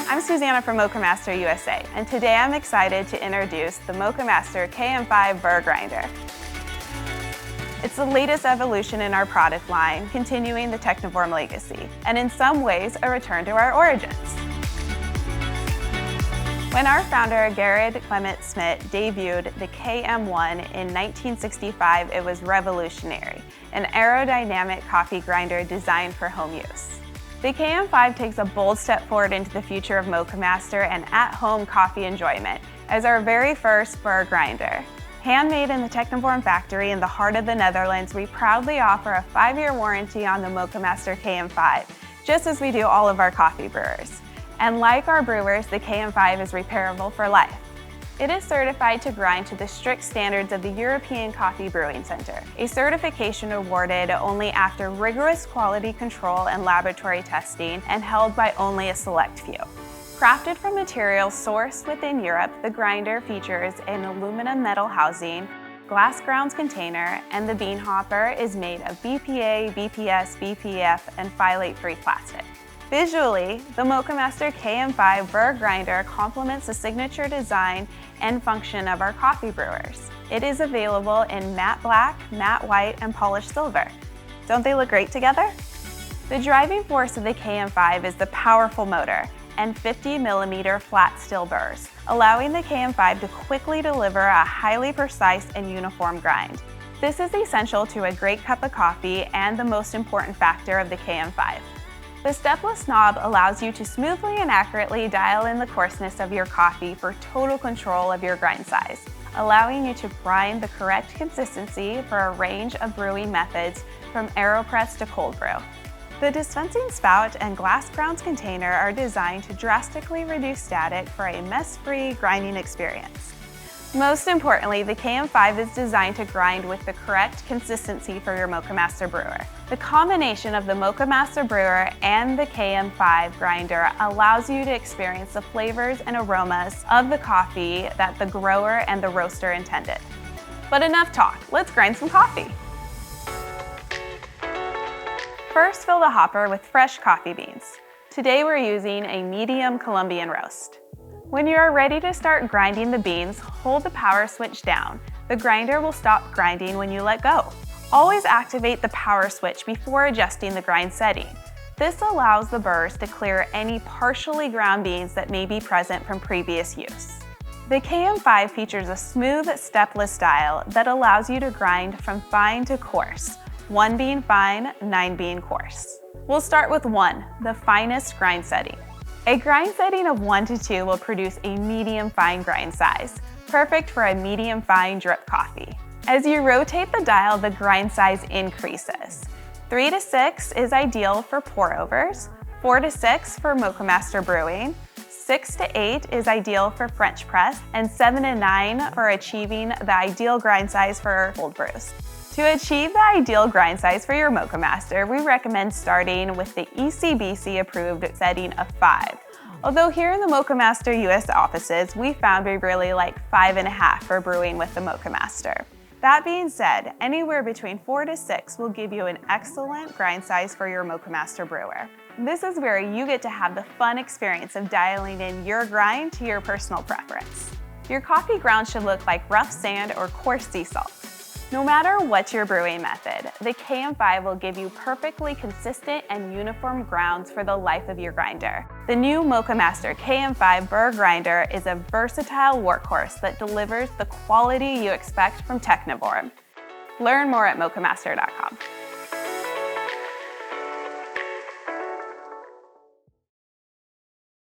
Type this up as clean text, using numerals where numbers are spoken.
I'm Susanna from Moccamaster USA, and today I'm excited to introduce the Moccamaster KM5 Burr grinder. It's the latest evolution in our product line, continuing the Techniform legacy, and in some ways, a return to our origins. When our founder, Gerrit Clement Smit, debuted the KM1 in 1965, it was revolutionary, an aerodynamic coffee grinder designed for home use. The KM5 takes a bold step forward into the future of Moccamaster and at-home coffee enjoyment as our very first Burr grinder. Handmade in the Techniform factory in the heart of the Netherlands, we proudly offer a 5-year warranty on the Moccamaster KM5, just as we do all of our coffee brewers. And like our brewers, the KM5 is repairable for life. It is certified to grind to the strict standards of the European Coffee Brewing Center, a certification awarded only after rigorous quality control and laboratory testing and held by only a select few. Crafted from materials sourced within Europe, the grinder features an aluminum metal housing, glass grounds container, and the bean hopper is made of BPA, BPS, BPF, and phthalate-free plastic. Visually, the Moccamaster KM5 Burr grinder complements the signature design and function of our coffee brewers. It is available in matte black, matte white, and polished silver. Don't they look great together? The driving force of the KM5 is the powerful motor and 50mm flat steel burrs, allowing the KM5 to quickly deliver a highly precise and uniform grind. This is essential to a great cup of coffee and the most important factor of the KM5. The stepless knob allows you to smoothly and accurately dial in the coarseness of your coffee for total control of your grind size, allowing you to grind the correct consistency for a range of brewing methods from AeroPress to cold brew. The dispensing spout and glass grounds container are designed to drastically reduce static for a mess-free grinding experience. Most importantly, the KM5 is designed to grind with the correct consistency for your Moccamaster brewer. The combination of the Moccamaster brewer and the KM5 grinder allows you to experience the flavors and aromas of the coffee that the grower and the roaster intended. But enough talk, let's grind some coffee. First, fill the hopper with fresh coffee beans. Today we're using a medium Colombian roast. When you are ready to start grinding the beans, hold the power switch down. The grinder will stop grinding when you let go. Always activate the power switch before adjusting the grind setting. This allows the burrs to clear any partially ground beans that may be present from previous use. The KM5 features a smooth, stepless style that allows you to grind from fine to coarse, 1 being fine, 9 being coarse. We'll start with 1, the finest grind setting. A grind setting of 1 to 2 will produce a medium fine grind size, perfect for a medium fine drip coffee. As you rotate the dial, the grind size increases. 3 to 6 is ideal for pour-overs, 4 to 6 for Moccamaster brewing, 6 to 8 is ideal for French press, and 7 to 9 for achieving the ideal grind size for cold brews. To achieve the ideal grind size for your Moccamaster, we recommend starting with the ECBC-approved setting of 5. Although here in the Moccamaster US offices, we found we really like 5.5 for brewing with the Moccamaster. That being said, anywhere between 4 to 6 will give you an excellent grind size for your Moccamaster brewer. This is where you get to have the fun experience of dialing in your grind to your personal preference. Your coffee ground should look like rough sand or coarse sea salt. No matter what's your brewing method, the KM5 will give you perfectly consistent and uniform grounds for the life of your grinder. The new Moccamaster KM5 Burr grinder is a versatile workhorse that delivers the quality you expect from Techniform. Learn more at moccamaster.com.